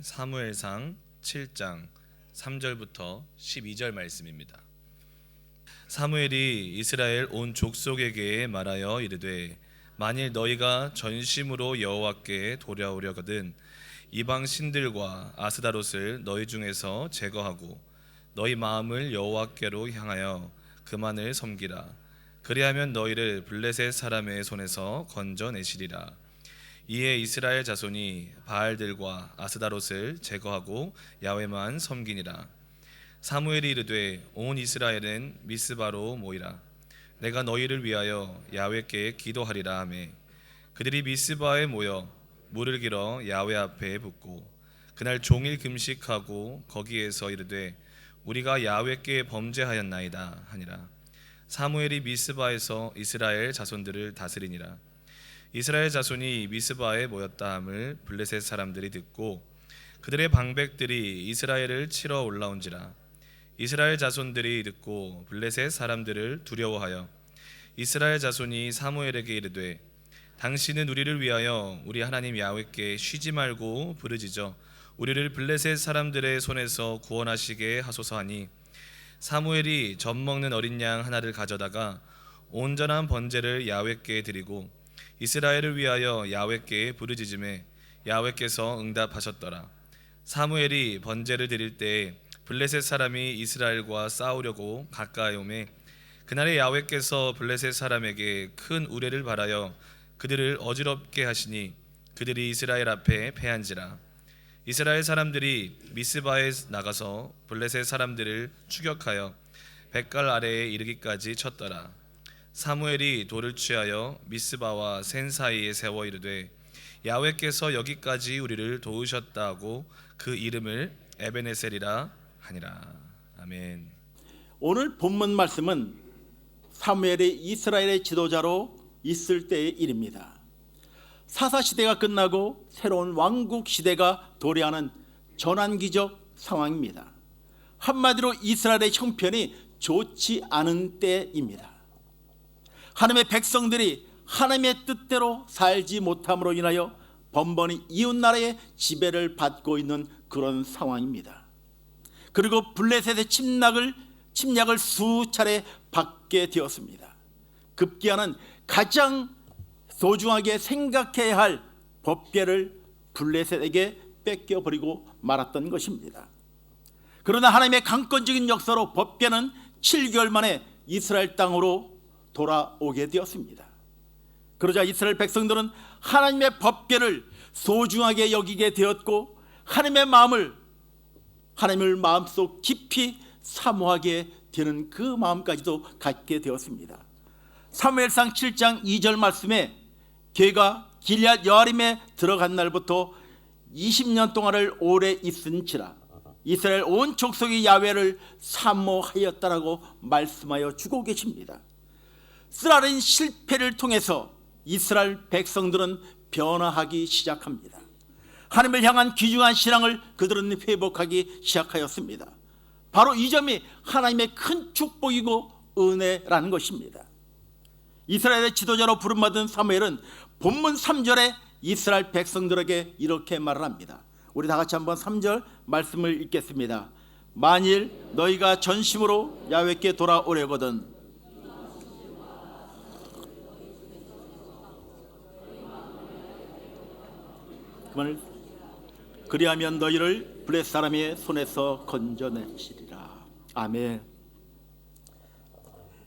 사무엘상 7장 3절부터 12절 말씀입니다. 사무엘이 이스라엘 온 족속에게 말하여 이르되 만일 너희가 전심으로 여호와께 돌아오려거든 이방 신들과 아스다롯을 너희 중에서 제거하고 너희 마음을 여호와께로 향하여 그만을 섬기라. 그리하면 너희를 블레셋 사람의 손에서 건져내시리라. 이에 이스라엘 자손이 바알들과 아스다롯을 제거하고 야훼만 섬기니라. 사무엘이 이르되 온 이스라엘은 미스바로 모이라. 내가 너희를 위하여 야훼께 기도하리라 하매 그들이 미스바에 모여 물을 길어 야훼 앞에 붓고 그날 종일 금식하고 거기에서 이르되 우리가 야훼께 범죄하였나이다 하니라. 사무엘이 미스바에서 이스라엘 자손들을 다스리니라. 이스라엘 자손이 미스바에 모였다 함을 블레셋 사람들이 듣고 그들의 방백들이 이스라엘을 치러 올라온지라. 이스라엘 자손들이 듣고 블레셋 사람들을 두려워하여 이스라엘 자손이 사무엘에게 이르되 당신은 우리를 위하여 우리 하나님 야훼께 쉬지 말고 부르짖어 우리를 블레셋 사람들의 손에서 구원하시게 하소서 하니 사무엘이 젖 먹는 어린 양 하나를 가져다가 온전한 번제를 야훼께 드리고 이스라엘을 위하여 야훼께 부르짖음에 야훼께서 응답하셨더라. 사무엘이 번제를 드릴 때에 블레셋 사람이 이스라엘과 싸우려고 가까이 오매 그날에 야훼께서 블레셋 사람에게 큰 우레를 발하여 그들을 어지럽게 하시니 그들이 이스라엘 앞에 패한지라. 이스라엘 사람들이 미스바에 나가서 블레셋 사람들을 추격하여 뱃갈 아래에 이르기까지 쳤더라. 사무엘이 돌을 취하여 미스바와 센 사이에 세워 이르되 야훼께서 여기까지 우리를 도우셨다 하고 그 이름을 에베네셀이라 하니라. 아멘. 오늘 본문 말씀은 사무엘이 이스라엘의 지도자로 있을 때의 일입니다. 사사시대가 끝나고 새로운 왕국 시대가 도래하는 전환기적 상황입니다. 한마디로 이스라엘의 형편이 좋지 않은 때입니다. 하나님의 백성들이 하나님의 뜻대로 살지 못함으로 인하여 번번이 이웃나라의 지배를 받고 있는 그런 상황입니다. 그리고 블레셋의 침략을 수차례 받게 되었습니다. 급기야는 가장 소중하게 생각해야 할 법궤를 블레셋에게 뺏겨버리고 말았던 것입니다. 그러나 하나님의 강권적인 역사로 법궤는 7개월 만에 이스라엘 땅으로 돌아오게 되었습니다. 그러자 이스라엘 백성들은 하나님의 법궤를 소중하게 여기게 되었고 하나님을 마음속 깊이 사모하게 되는 그 마음까지도 갖게 되었습니다. 사무엘상 7장 2절 말씀에 걔가 길앗 여아림에 들어간 날부터 20년 동안을 오래 있은지라 이스라엘 온 족속이 야훼를 사모하였다라고 말씀하여 주고 계십니다. 쓰라린 실패를 통해서 이스라엘 백성들은 변화하기 시작합니다. 하나님을 향한 귀중한 신앙을 그들은 회복하기 시작하였습니다. 바로 이 점이 하나님의 큰 축복이고 은혜라는 것입니다. 이스라엘의 지도자로 부름받은 사무엘은 본문 3절에 이스라엘 백성들에게 이렇게 말을 합니다. 우리 다 같이 한번 3절 말씀을 읽겠습니다. 만일 너희가 전심으로 야훼께 돌아오려거든 그리하면 너희를 블레셋 사람의 손에서 건져내시리라. 아멘.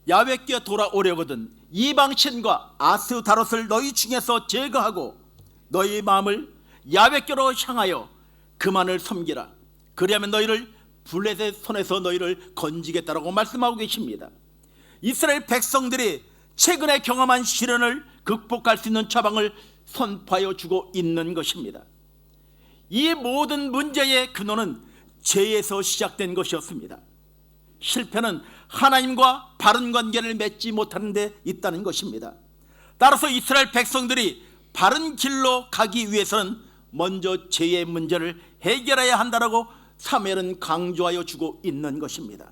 야훼께 돌아오려거든 이방신과 아스다롯을 너희 중에서 제거하고 너희 마음을 야훼께로 향하여 그만을 섬기라. 그리하면 너희를 블레셋 손에서 너희를 건지겠다라고 말씀하고 계십니다. 이스라엘 백성들이 최근에 경험한 시련을 극복할 수 있는 처방을 선포하여 주고 있는 것입니다. 이 모든 문제의 근원은 죄에서 시작된 것이었습니다. 실패는 하나님과 바른 관계를 맺지 못하는 데 있다는 것입니다. 따라서 이스라엘 백성들이 바른 길로 가기 위해서는 먼저 죄의 문제를 해결해야 한다라고 사무엘은 강조하여 주고 있는 것입니다.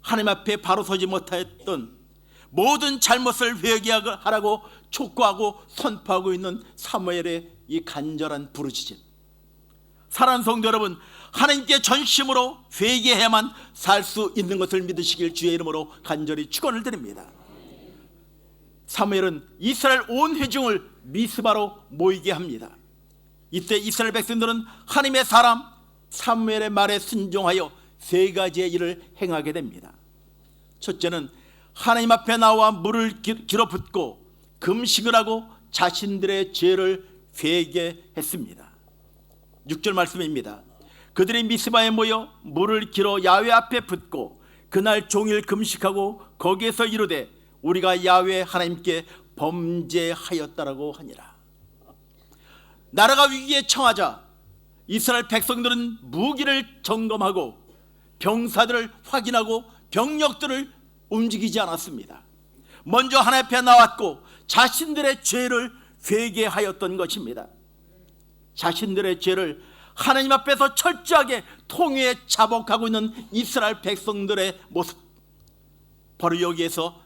하나님 앞에 바로 서지 못했던 모든 잘못을 회개하라고 촉구하고 선포하고 있는 사무엘의 이 간절한 부르짖음, 사랑하는 성도 여러분, 하나님께 전심으로 회개해야만 살 수 있는 것을 믿으시길 주의 이름으로 간절히 축원을 드립니다. 사무엘은 이스라엘 온 회중을 미스바로 모이게 합니다. 이때 이스라엘 백성들은 하나님의 사람 사무엘의 말에 순종하여 세 가지의 일을 행하게 됩니다. 첫째는 하나님 앞에 나와 물을 길어붓고 금식을 하고 자신들의 죄를 회개했습니다. 6절 말씀입니다. 그들이 미스바에 모여 물을 길어 야훼 앞에 붓고 그날 종일 금식하고 거기에서 이르되 우리가 야훼 하나님께 범죄하였다라고 하니라. 나라가 위기에 처하자 이스라엘 백성들은 무기를 점검하고 병사들을 확인하고 병력들을 움직이지 않았습니다. 먼저 하나님 앞에 나왔고 자신들의 죄를 회개하였던 것입니다. 자신들의 죄를 하나님 앞에서 철저하게 통회에 자복하고 있는 이스라엘 백성들의 모습, 바로 여기에서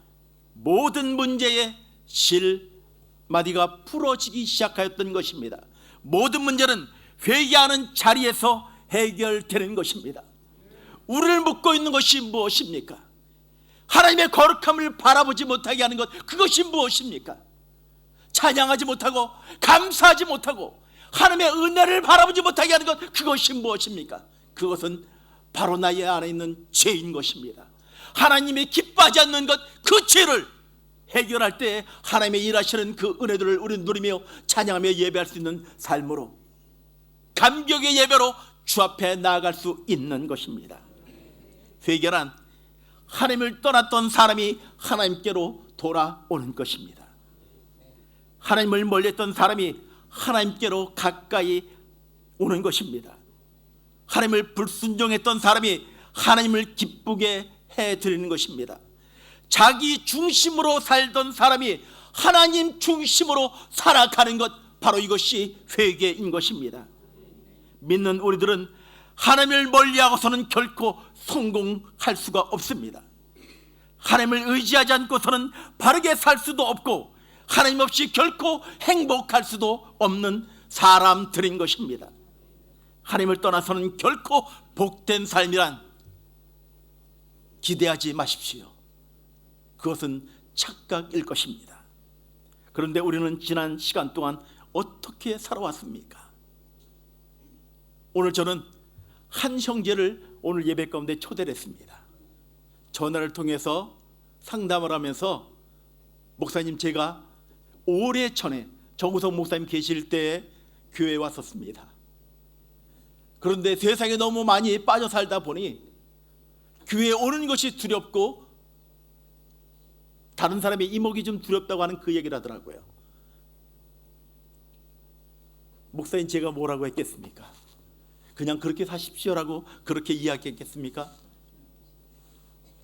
모든 문제의 실마디가 풀어지기 시작하였던 것입니다. 모든 문제는 회개하는 자리에서 해결되는 것입니다. 우리를 묶고 있는 것이 무엇입니까? 하나님의 거룩함을 바라보지 못하게 하는 것, 그것이 무엇입니까? 찬양하지 못하고 감사하지 못하고 하나님의 은혜를 바라보지 못하게 하는 것, 그것이 무엇입니까? 그것은 바로 나의 안에 있는 죄인 것입니다. 하나님이 기뻐하지 않는 것, 그 죄를 해결할 때 하나님의 일하시는 그 은혜들을 우리는 누리며 찬양하며 예배할 수 있는 삶으로, 감격의 예배로 주 앞에 나아갈 수 있는 것입니다. 회개란 하나님을 떠났던 사람이 하나님께로 돌아오는 것입니다. 하나님을 멀리했던 사람이 하나님께로 가까이 오는 것입니다. 하나님을 불순종했던 사람이 하나님을 기쁘게 해드리는 것입니다. 자기 중심으로 살던 사람이 하나님 중심으로 살아가는 것, 바로 이것이 회개인 것입니다. 믿는 우리들은 하나님을 멀리하고서는 결코 성공할 수가 없습니다. 하나님을 의지하지 않고서는 바르게 살 수도 없고 하나님 없이 결코 행복할 수도 없는 사람들인 것입니다. 하나님을 떠나서는 결코 복된 삶이란 기대하지 마십시오. 그것은 착각일 것입니다. 그런데 우리는 지난 시간 동안 어떻게 살아왔습니까? 오늘 저는 한 형제를 오늘 예배 가운데 초대를 했습니다. 전화를 통해서 상담을 하면서, 목사님, 제가 오래전에 정우성 목사님 계실 때 교회에 왔었습니다. 그런데 세상에 너무 많이 빠져 살다 보니 교회에 오는 것이 두렵고 다른 사람의 이목이 좀 두렵다고 하는 그 얘기를 하더라고요. 목사님, 제가 뭐라고 했겠습니까? 그냥 그렇게 사십시오라고 그렇게 이야기했겠습니까?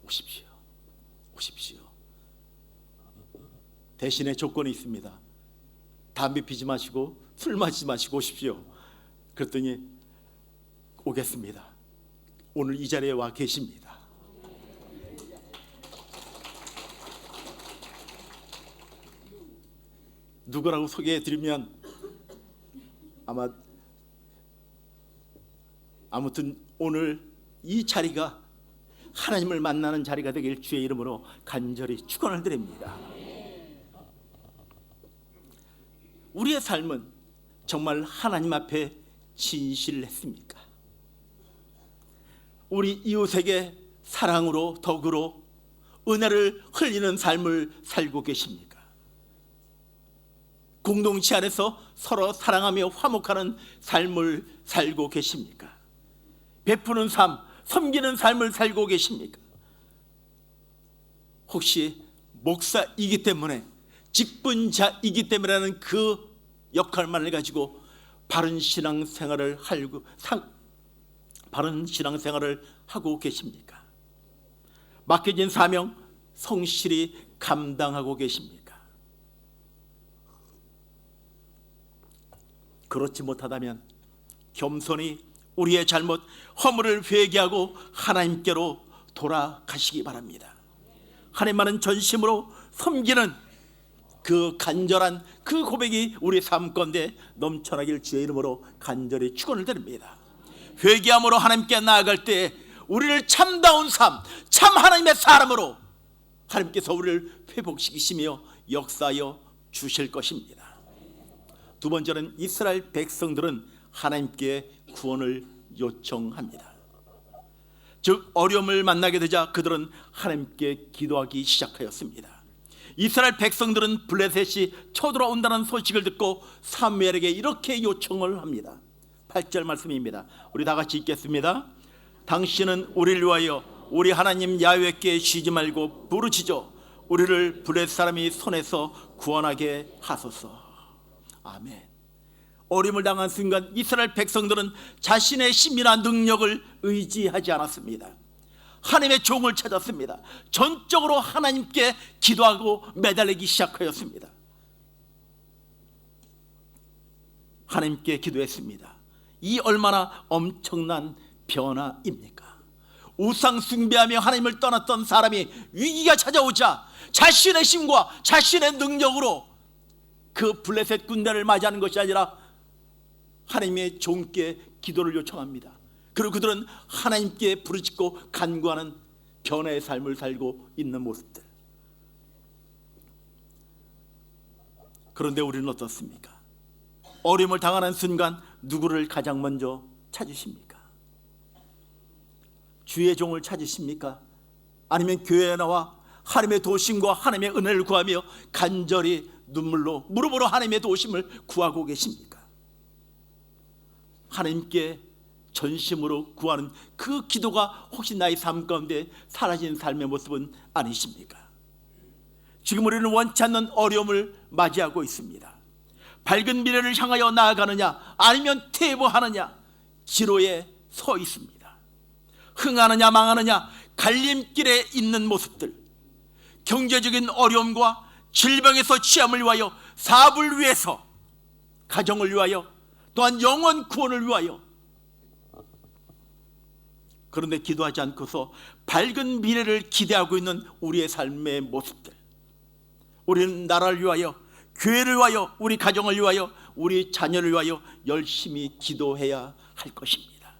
오십시오. 오십시오. 대신에 조건이 있습니다. 담배 피지 마시고 술 마시지 마시고 오십시오. 그랬더니 오겠습니다. 오늘 이 자리에 와 계십니다. 누구라고 소개해드리면 아무튼 오늘 이 자리가 하나님을 만나는 자리가 되길 주의 이름으로 간절히 축원을 드립니다. 우리의 삶은 정말 하나님 앞에 진실했습니까? 우리 이웃에게 사랑으로 덕으로 은혜를 흘리는 삶을 살고 계십니까? 공동체 안에서 서로 사랑하며 화목하는 삶을 살고 계십니까? 베푸는 삶, 섬기는 삶을 살고 계십니까? 혹시 목사이기 때문에, 직분자이기 때문이라는 그 역할만을 가지고 바른 신앙생활을 하고 계십니까? 맡겨진 사명 성실히 감당하고 계십니까? 그렇지 못하다면 겸손히 우리의 잘못, 허물을 회개하고 하나님께로 돌아가시기 바랍니다. 하나님만은 전심으로 섬기는 그 간절한 그 고백이 우리 삶 가운데 넘쳐나길 주의 이름으로 간절히 축원을 드립니다. 회개함으로 하나님께 나아갈 때 우리를 참다운 삶, 참 하나님의 사람으로 하나님께서 우리를 회복시키시며 역사하여 주실 것입니다. 두 번째는 이스라엘 백성들은 하나님께 구원을 요청합니다. 즉 어려움을 만나게 되자 그들은 하나님께 기도하기 시작하였습니다. 이스라엘 백성들은 블레셋이 쳐들어온다는 소식을 듣고 사무엘에게 이렇게 요청을 합니다. 8절 말씀입니다. 우리 다 같이 읽겠습니다. 당신은 우리를 위하여 우리 하나님 야훼께 쉬지 말고 부르짖어 우리를 블레셋 사람이 손에서 구원하게 하소서. 아멘. 어려움을 당한 순간 이스라엘 백성들은 자신의 힘이나 능력을 의지하지 않았습니다. 하나님의 종을 찾았습니다. 전적으로 하나님께 기도하고 매달리기 시작하였습니다. 하나님께 기도했습니다. 이 얼마나 엄청난 변화입니까? 우상 숭배하며 하나님을 떠났던 사람이 위기가 찾아오자 자신의 힘과 자신의 능력으로 그 블레셋 군대를 맞이하는 것이 아니라 하나님의 종께 기도를 요청합니다. 그리고 그들은 하나님께 부르짖고 간구하는 변화의 삶을 살고 있는 모습들. 그런데 우리는 어떻습니까? 어려움을 당하는 순간 누구를 가장 먼저 찾으십니까? 주의 종을 찾으십니까? 아니면 교회에 나와 하나님의 도심과 하나님의 은혜를 구하며 간절히 눈물로 무릎으로 하나님의 도심을 구하고 계십니까? 하나님께 전심으로 구하는 그 기도가 혹시 나의 삶 가운데 사라진 삶의 모습은 아니십니까? 지금 우리는 원치 않는 어려움을 맞이하고 있습니다. 밝은 미래를 향하여 나아가느냐 아니면 퇴보하느냐 지로에 서 있습니다. 흥하느냐 망하느냐 갈림길에 있는 모습들, 경제적인 어려움과 질병에서 취함을 위하여, 사업을 위해서, 가정을 위하여, 또한 영혼 구원을 위하여. 그런데 기도하지 않고서 밝은 미래를 기대하고 있는 우리의 삶의 모습들, 우리는 나라를 위하여, 교회를 위하여, 우리 가정을 위하여, 우리 자녀를 위하여 열심히 기도해야 할 것입니다.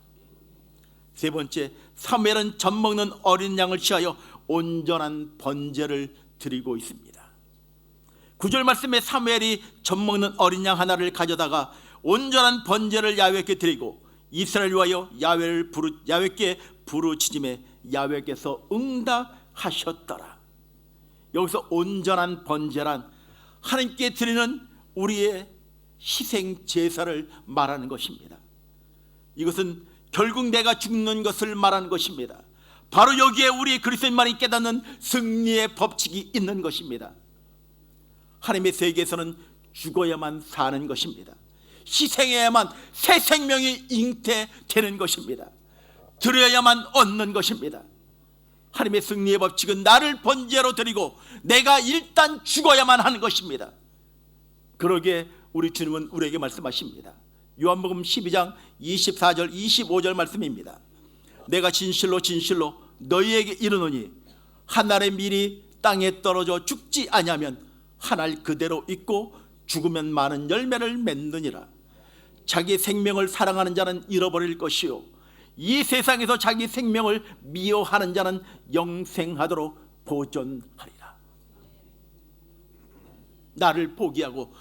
세 번째, 사무엘은 젖먹는 어린 양을 취하여 온전한 번제를 드리고 있습니다. 9절 말씀에 사무엘이 젖먹는 어린 양 하나를 가져다가 온전한 번제를 야훼께 드리고 이스라엘 위하여 야훼께 부르짖음에 야훼께서 응답하셨더라. 여기서 온전한 번제란 하나님께 드리는 우리의 희생 제사를 말하는 것입니다. 이것은 결국 내가 죽는 것을 말하는 것입니다. 바로 여기에 우리 그리스도인만이 깨닫는 승리의 법칙이 있는 것입니다. 하나님의 세계에서는 죽어야만 사는 것입니다. 희생해야만 새 생명이 잉태되는 것입니다. 드려야만 얻는 것입니다. 하나님의 승리의 법칙은 나를 번제로 드리고 내가 일단 죽어야만 하는 것입니다. 그러기에 우리 주님은 우리에게 말씀하십니다. 요한복음 12장 24절 25절 말씀입니다. 내가 진실로 진실로 너희에게 이르노니 한 알의 밀이 땅에 떨어져 죽지 아니하면 한 알 그대로 있고 죽으면 많은 열매를 맺느니라. 자기 생명을 사랑하는 자는 잃어버릴 것이요 이 세상에서 자기 생명을 미워하는 자는 영생하도록 보존하리라. 나를 포기하고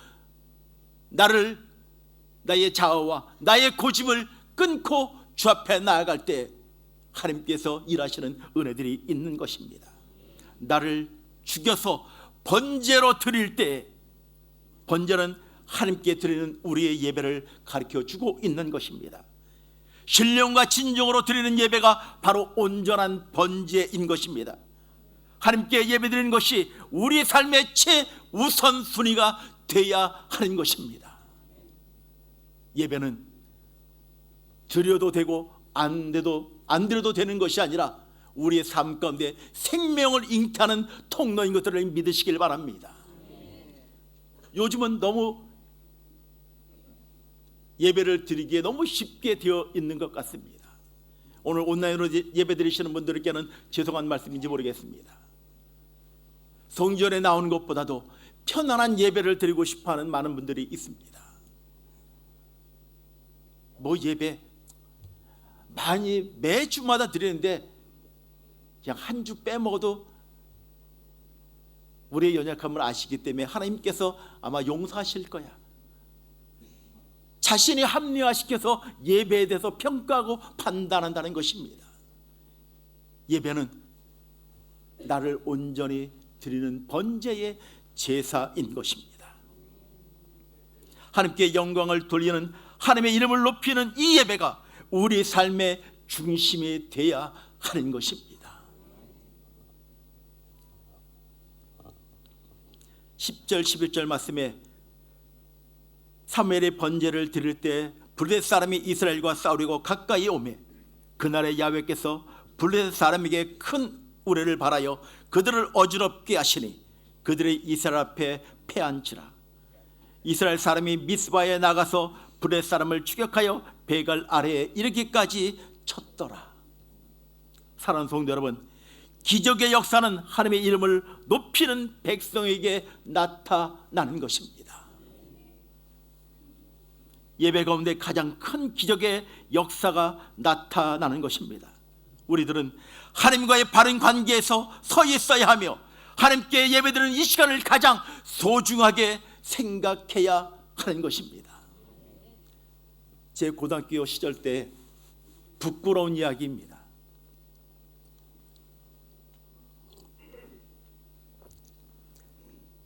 나의 자아와 나의 고집을 끊고 주 앞에 나아갈 때 하나님께서 일하시는 은혜들이 있는 것입니다. 나를 죽여서 번제로 드릴 때, 번제는 하나님께 드리는 우리의 예배를 가르쳐주고 있는 것입니다. 신령과 진정으로 드리는 예배가 바로 온전한 번제인 것입니다. 하나님께 예배드리는 것이 우리의 삶의 최우선순위가 되어야 하는 것입니다. 예배는 드려도 되고 안 드려도 되는 것이 아니라 우리의 삶 가운데 생명을 잉태하는 통로인 것들을 믿으시길 바랍니다. 요즘은 너무 예배를 드리기에 너무 쉽게 되어 있는 것 같습니다. 오늘 온라인으로 예배 드리시는 분들께는 죄송한 말씀인지 모르겠습니다. 성전에 나오는 것보다도 편안한 예배를 드리고 싶어하는 많은 분들이 있습니다. 뭐 예배 많이 매주마다 드리는데 그냥 한 주 빼먹어도 우리의 연약함을 아시기 때문에 하나님께서 아마 용서하실 거야. 자신이 합리화시켜서 예배에 대해서 평가하고 판단한다는 것입니다. 예배는 나를 온전히 드리는 번제의 제사인 것입니다. 하나님께 영광을 돌리는, 하나님의 이름을 높이는 이 예배가 우리 삶의 중심이 되어야 하는 것입니다. 10절 11절 말씀에 사무엘의 번제를 드릴 때 블레셋 사람이 이스라엘과 싸우려고 가까이 오매 그날에 야훼께서 블레셋 사람에게 큰 우레를 발하여 그들을 어지럽게 하시니 그들의 이스라엘 앞에 패한지라. 이스라엘 사람이 미스바에 나가서 블레셋 사람을 추격하여 베갈 아래에 이르기까지 쳤더라. 사랑하는 성도 여러분, 기적의 역사는 하나님의 이름을 높이는 백성에게 나타나는 것입니다. 예배 가운데 가장 큰 기적의 역사가 나타나는 것입니다. 우리들은 하나님과의 바른 관계에서 서 있어야 하며 하나님께 예배드리는 이 시간을 가장 소중하게 생각해야 하는 것입니다. 제 고등학교 시절 때 부끄러운 이야기입니다.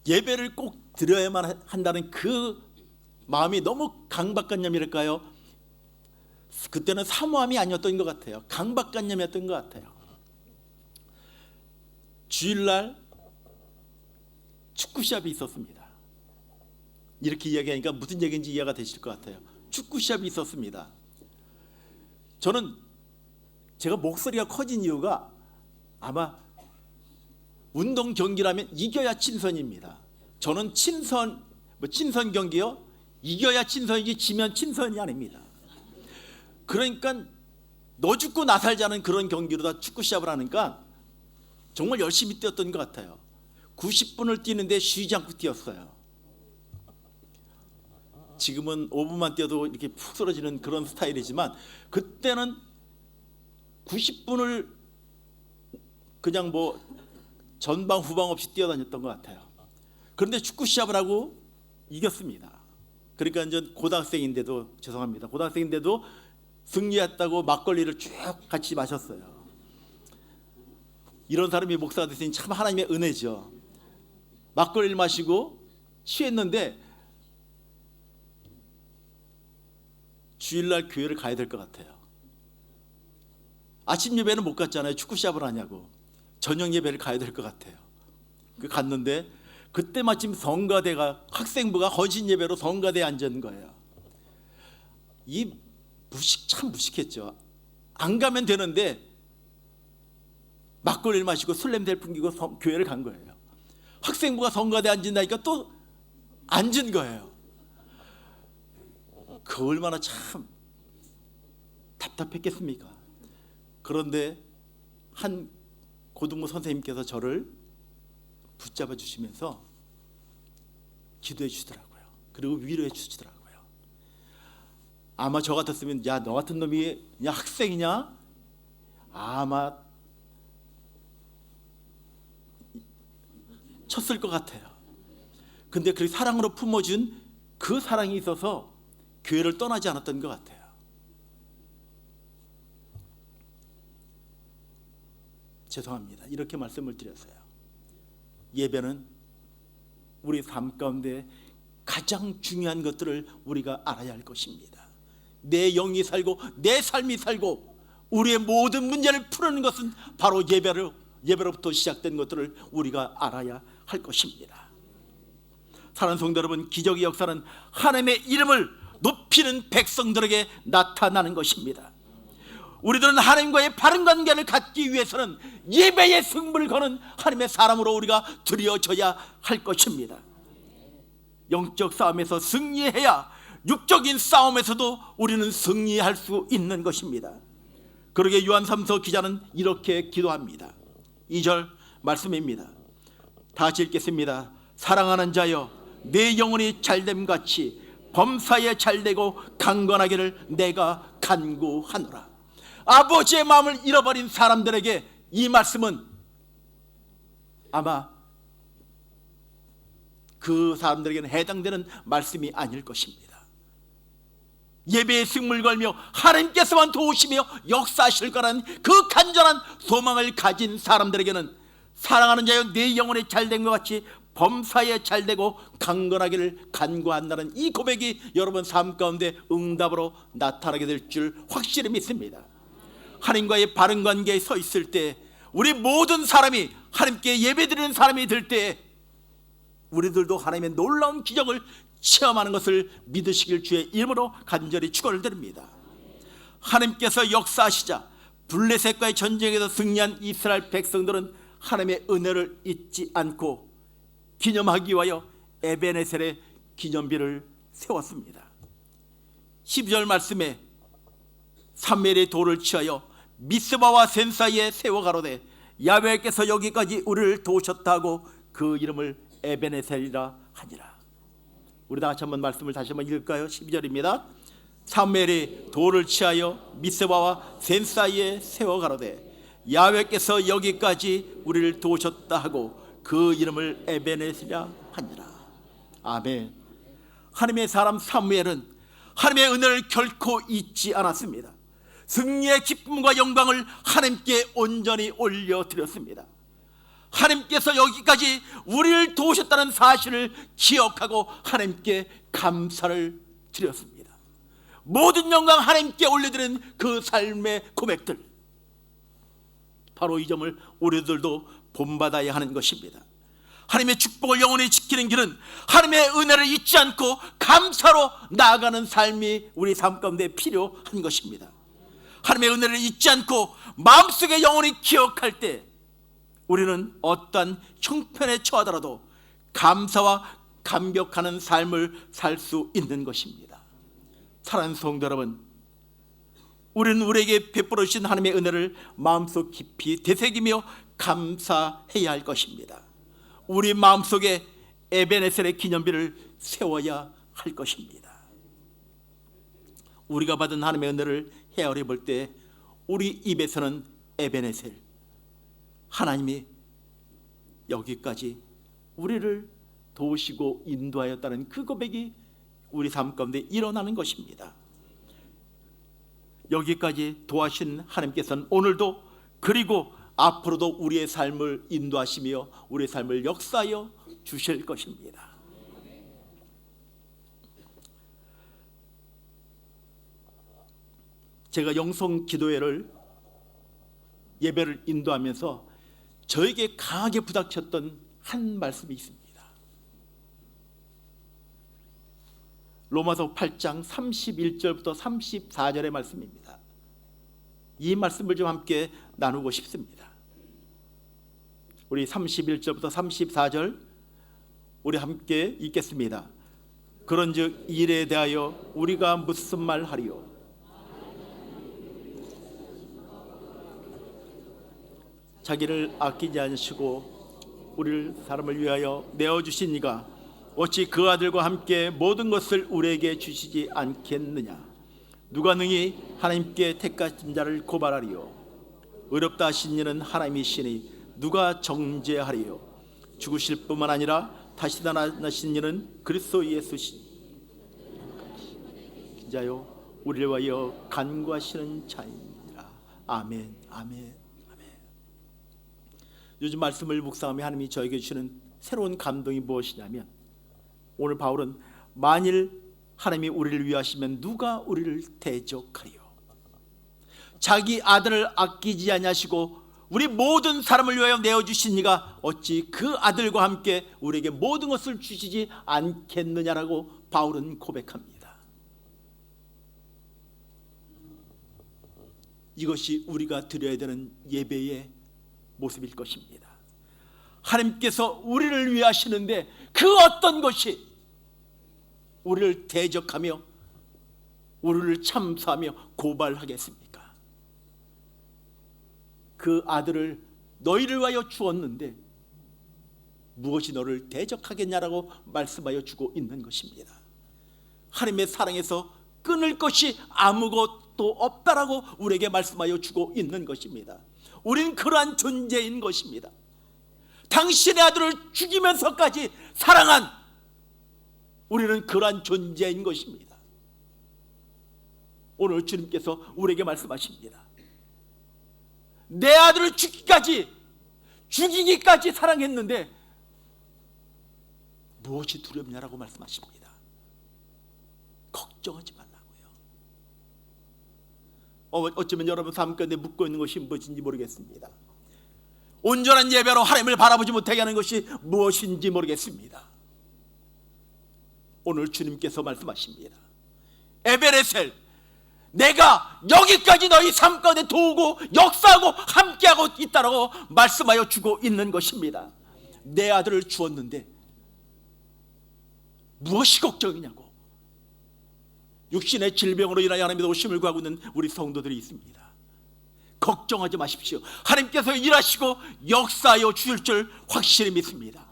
예배를 꼭 드려야만 한다는 그 마음이 너무 강박관념이랄까요? 그때는 사모함이 아니었던 것 같아요. 강박관념이었던 것 같아요. 주일날 축구시합이 있었습니다. 이렇게 이야기하니까 무슨 얘기인지 이해가 되실 것 같아요. 축구시합이 있었습니다. 저는 제가 목소리가 커진 이유가 아마 운동 경기라면 이겨야 친선입니다. 저는 친선 경기요? 이겨야 친선이지 지면 친선이 아닙니다. 그러니까 너 죽고 나 살자는 그런 경기로 다 축구 시합을 하니까 정말 열심히 뛰었던 것 같아요. 90분을 뛰는데 쉬지 않고 뛰었어요. 지금은 5분만 뛰어도 이렇게 푹 쓰러지는 그런 스타일이지만 그때는 90분을 그냥 뭐 전방 후방 없이 뛰어다녔던 것 같아요. 그런데 축구 시합을 하고 이겼습니다. 그러니까 이제 고등학생인데도 죄송합니다. 고등학생인데도 승리했다고 막걸리를 쭉 같이 마셨어요. 이런 사람이 목사가 됐으니 참 하나님의 은혜죠. 막걸리를 마시고 취했는데 주일날 교회를 가야 될 것 같아요. 아침 예배는 못 갔잖아요. 축구 시합을 하냐고. 저녁 예배를 가야 될 것 같아요. 갔는데 그때 마침 성가대가 학생부가 헌신 예배로 성가대에 앉은 거예요. 이 참 무식했죠. 안 가면 되는데 막걸리를 마시고 술 냄새를 풍기고 교회를 간 거예요. 학생부가 성가대에 앉는다니까 또 앉은 거예요. 그 얼마나 참 답답했겠습니까? 그런데 한 고등부 선생님께서 저를 붙잡아 주시면서 기도해 주시더라고요. 그리고 위로해 주시더라고요. 아마 저 같았으면 야, 너 같은 놈이 그냥 학생이냐? 아마 쳤을 것 같아요. 근데 그 사랑으로 품어준 그 사랑이 있어서 교회를 떠나지 않았던 것 같아요. 죄송합니다. 이렇게 말씀을 드렸어요. 예배는 우리 삶 가운데 가장 중요한 것들을 우리가 알아야 할 것입니다. 내 영이 살고 내 삶이 살고 우리의 모든 문제를 푸는 것은 바로 예배로부터 시작된 것들을 우리가 알아야 할 것입니다. 사랑하는 성도 여러분, 기적의 역사는 하나님의 이름을 높이는 백성들에게 나타나는 것입니다. 우리들은 하나님과의 바른 관계를 갖기 위해서는 예배의 승부를 거는 하나님의 사람으로 우리가 드려져야 할 것입니다. 영적 싸움에서 승리해야 육적인 싸움에서도 우리는 승리할 수 있는 것입니다. 그러게 요한 3서 기자는 이렇게 기도합니다. 2절 말씀입니다. 다 같이 읽겠습니다. 사랑하는 자여, 내 영혼이 잘됨 같이 범사에 잘되고 강건하기를 내가 간구하노라. 아버지의 마음을 잃어버린 사람들에게 이 말씀은 아마 그 사람들에게는 해당되는 말씀이 아닐 것입니다. 예배의 승물 걸며 하나님께서만 도우시며 역사하실 거라는 그 간절한 소망을 가진 사람들에게는 사랑하는 자여, 내 영혼이 잘된 것 같이 범사에 잘되고 강건하기를 간구한다는 이 고백이 여러분 삶 가운데 응답으로 나타나게 될 줄 확실히 믿습니다. 하나님과의 바른 관계에 서 있을 때, 우리 모든 사람이 하나님께 예배드리는 사람이 될 때 우리들도 하나님의 놀라운 기적을 체험하는 것을 믿으시길 주의 이름으로 간절히 축원을 드립니다. 하나님께서 역사하시자 블레셋과의 전쟁에서 승리한 이스라엘 백성들은 하나님의 은혜를 잊지 않고 기념하기 위하여 에베네셀의 기념비를 세웠습니다. 12절 말씀에 산멜의 돌을 취하여 미스바와 센 사이에 세워 가로되 야훼께서 여기까지 우리를 도우셨다 하고 그 이름을 에베네셀이라 하니라. 우리 다 같이 한번 말씀을 다시 한번 읽을까요? 12절입니다. 산멜이 돌을 취하여 미스바와 센 사이에 세워 가로되 야훼께서 여기까지 우리를 도우셨다 하고 그 이름을 에베네셀이라 하니라. 아멘. 하나님의 사람 사무엘은 하나님의 은혜를 결코 잊지 않았습니다. 승리의 기쁨과 영광을 하나님께 온전히 올려드렸습니다. 하나님께서 여기까지 우리를 도우셨다는 사실을 기억하고 하나님께 감사를 드렸습니다. 모든 영광 하나님께 올려드린 그 삶의 고백들, 바로 이 점을 우리들도 본받아야 하는 것입니다. 하나님의 축복을 영원히 지키는 길은 하나님의 은혜를 잊지 않고 감사로 나아가는 삶이 우리 삶 가운데 필요한 것입니다. 하나님의 은혜를 잊지 않고 마음속에 영원히 기억할 때 우리는 어떠한 형편에 처하더라도 감사와 감격하는 삶을 살 수 있는 것입니다. 사랑하는 성도 여러분, 우리는 우리에게 베풀어 주신 하나님의 은혜를 마음속 깊이 되새기며 감사해야 할 것입니다. 우리 마음속에 에베네셀의 기념비를 세워야 할 것입니다. 우리가 받은 하나님의 은혜를 헤아려 볼 때 우리 입에서는 에베네셀, 하나님이 여기까지 우리를 도우시고 인도하였다는 그 고백이 우리 삶 가운데 일어나는 것입니다. 여기까지 도와신 하나님께서는 오늘도 그리고 앞으로도 우리의 삶을 인도하시며 우리의 삶을 역사하여 주실 것입니다. 제가 영성 기도회를 예배를 인도하면서 저에게 강하게 부닥쳤던 한 말씀이 있습니다. 로마서 8장 31절부터 34절의 말씀입니다. 이 말씀을 좀 함께 나누고 싶습니다. 우리 31절부터 34절 우리 함께 읽겠습니다. 그런즉 일에 대하여 우리가 무슨 말 하리요? 자기를 아끼지 않으시고 우리를 사람을 위하여 내어주신 이가 어찌 그 아들과 함께 모든 것을 우리에게 주시지 않겠느냐? 누가 능히 하나님께 택하신 자를 고발하리요? 의롭다 하신 이는 하나님이시니 누가 정죄하리요? 죽으실 뿐만 아니라 다시 살아나신 이는 그리스도 예수시니 자요 우리를 위하여 간구하시는 자입니다. 아멘, 아멘, 아멘. 요즘 말씀을 묵상하며 하나님이 저에게 주시는 새로운 감동이 무엇이냐면, 오늘 바울은 만일 하나님이 우리를 위하시면 누가 우리를 대적하리요? 자기 아들을 아끼지 아니하시고 우리 모든 사람을 위하여 내어주신 이가 어찌 그 아들과 함께 우리에게 모든 것을 주시지 않겠느냐라고 바울은 고백합니다. 이것이 우리가 드려야 되는 예배의 모습일 것입니다. 하나님께서 우리를 위하시는데 그 어떤 것이 우리를 대적하며 우리를 참수하며 고발하겠습니까? 그 아들을 너희를 위하여 주었는데 무엇이 너를 대적하겠냐라고 말씀하여 주고 있는 것입니다. 하나님의 사랑에서 끊을 것이 아무것도 없다라고 우리에게 말씀하여 주고 있는 것입니다. 우린 그러한 존재인 것입니다. 당신의 아들을 죽이면서까지 사랑한 우리는 그러한 존재인 것입니다. 오늘 주님께서 우리에게 말씀하십니다. 내 아들을 죽이기까지 사랑했는데 무엇이 두렵냐라고 말씀하십니다. 걱정하지 말라고요. 어쩌면 여러분 삶 가운데 묻고 있는 것이 무엇인지 모르겠습니다. 온전한 예배로 하나님을 바라보지 못하게 하는 것이 무엇인지 모르겠습니다. 오늘 주님께서 말씀하십니다. 에베레셀, 내가 여기까지 너희 삶 가운데 도우고 역사하고 함께하고 있다라고 말씀하여 주고 있는 것입니다. 내 아들을 주었는데 무엇이 걱정이냐고. 육신의 질병으로 인하여 하나님의 오심을 구하고 있는 우리 성도들이 있습니다. 걱정하지 마십시오. 하나님께서 일하시고 역사하여 주실 줄 확실히 믿습니다.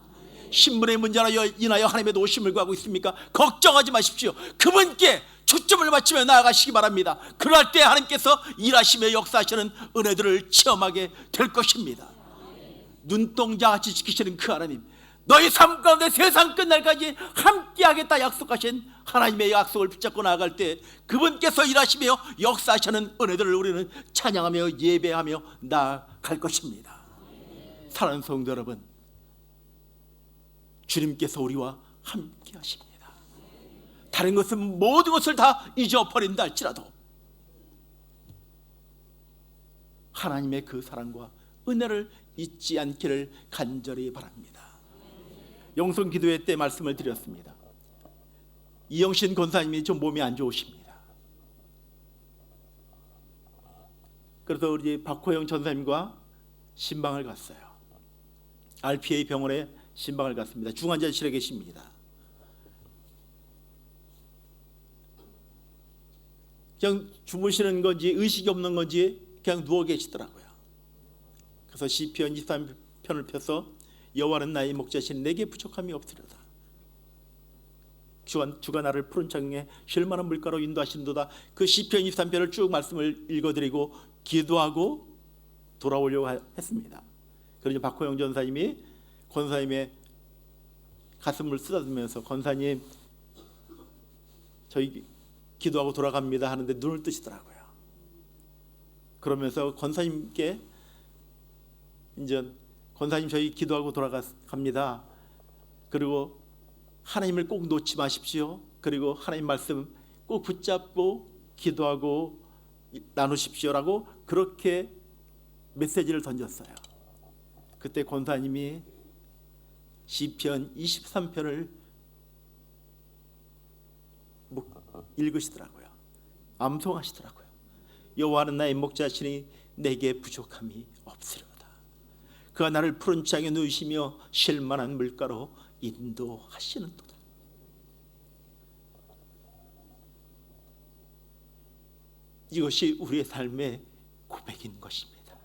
신분의 문제로 인하여 하나님의 오심을 구하고 있습니까? 걱정하지 마십시오. 그분께 초점을 맞추며 나아가시기 바랍니다. 그럴 때 하나님께서 일하시며 역사하시는 은혜들을 체험하게 될 것입니다. 눈동자같이 지키시는 그 하나님, 너희 삶 가운데 세상 끝날까지 함께하겠다 약속하신 하나님의 약속을 붙잡고 나아갈 때 그분께서 일하시며 역사하시는 은혜들을 우리는 찬양하며 예배하며 나아갈 것입니다. 사랑하는 성도 여러분, 주님께서 우리와 함께 하십니다. 다른 것은 모든 것을 다 잊어버린다 할지라도 하나님의 그 사랑과 은혜를 잊지 않기를 간절히 바랍니다. 영성 기도회 때 말씀을 드렸습니다. 이영신 권사님이 좀 몸이 안 좋으십니다. 그래서 우리 박호영 전사님과 신방을 갔어요. RPA 병원에 신방을 갔습니다. 중환자실에 계십니다. 그냥 주무시는 건지 의식이 없는 건지 그냥 누워 계시더라고요. 그래서 시편 23편을 펴서 여호와는 나의 목자시니 내게 부족함이 없으리로다. 주가 나를 푸른 창에 쉴 만한 물가로 인도하시는도다. 그 시편 23편을 쭉 말씀을 읽어드리고 기도하고 돌아오려고 했습니다. 그러니 박호영 전사님이 권사님의 가슴을 쓰다듬으면서 권사님 저희 기도하고 돌아갑니다 하는데 눈을 뜨시더라고요. 그러면서 권사님께 이제 권사님 저희 기도하고 돌아갑니다. 그리고 하나님을 꼭 놓지 마십시오. 그리고 하나님 말씀 꼭 붙잡고 기도하고 나누십시오라고 그렇게 메시지를 던졌어요. 그때 권사님이 시편 23편을 읽으시더라고요. 암송하시더라고요. 여호와는 나의 목자시니 내게 부족함이 없으리로다. 그가 나를 푸른 창에 누이시며 쉴 만한 물가로 인도하시는도다. 이것이 우리의 삶의 고백인 것입니다.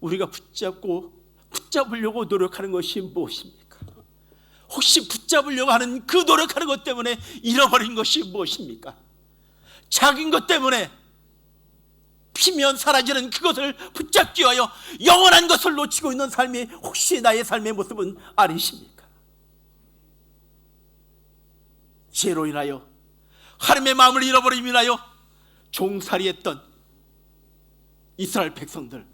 우리가 붙잡으려고 노력하는 것이 무엇입니까? 혹시 붙잡으려고 하는 그 노력하는 것 때문에 잃어버린 것이 무엇입니까? 작은 것 때문에 피면 사라지는 그것을 붙잡기 위하여 영원한 것을 놓치고 있는 삶이 혹시 나의 삶의 모습은 아니십니까? 죄로 인하여 하나님의 마음을 잃어버림으로 인하여 종살이했던 이스라엘 백성들,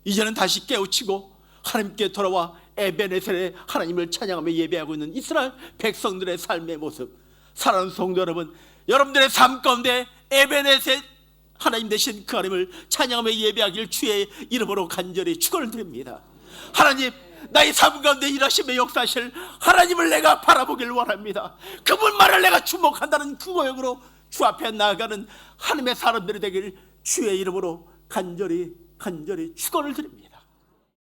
이제는 다시 깨우치고 하나님께 돌아와 에베네셀에 하나님을 찬양하며 예배하고 있는 이스라엘 백성들의 삶의 모습. 사랑하는 성도 여러분, 여러분들의 삶 가운데 에베네셀 하나님 되신 그 하나님을 찬양하며 예배하기를 주의 이름으로 간절히 축원을 드립니다. 하나님, 나의 삶 가운데 일하시며 역사하실 하나님을 내가 바라보길 원합니다. 그분만을 내가 주목한다는 그 고역으로 주 앞에 나아가는 하나님의 사람들이 되길 주의 이름으로 간절히 축원을 드립니다.